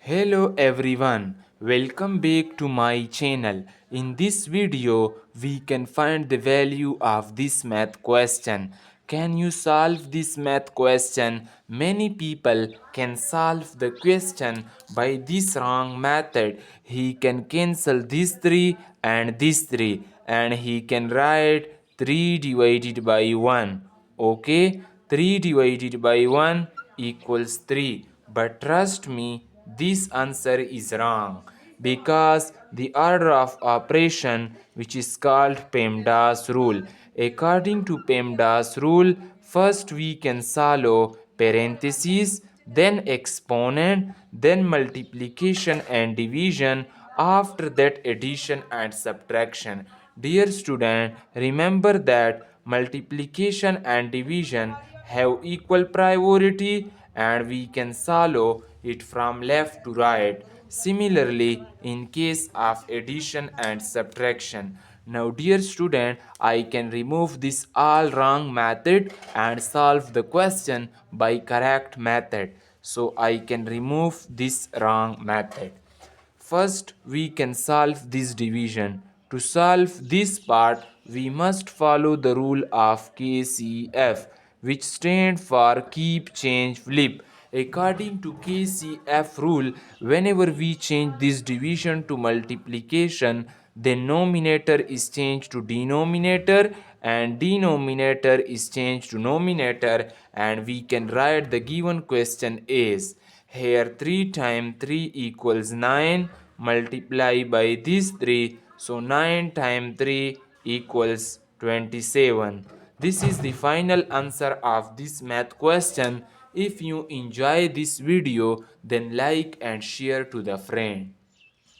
Hello everyone, welcome back to my channel. In this video, we can find the value of this math question. Can you solve this math question? Many people can solve the question by this wrong method. He can cancel these 3 and these 3 and he can write 3 divided by 1. Okay, 3 divided by 1 equals 3. But trust me, this answer is wrong because the order of operation, which is called PEMDAS rule. According to PEMDAS rule, first we can solve parentheses, then exponent, then multiplication and division, after that addition and subtraction. Dear student, remember that multiplication and division have equal priority and we can solve it from left to right. Similarly, in case of addition and subtraction. Now dear student, I can remove this all wrong method and solve the question by correct method. So I can remove this wrong method. First, we can solve this division. To solve this part, we must follow the rule of KCF, which stands for keep, change, flip. According to KCF rule, whenever we change this division to multiplication, then numerator is changed to denominator and denominator is changed to numerator, and we can write the given question as here 3 times 3 equals 9, multiply by these 3, so 9 times 3 equals 27. This is the final answer of this math question. If you enjoy this video, then like and share to the friend.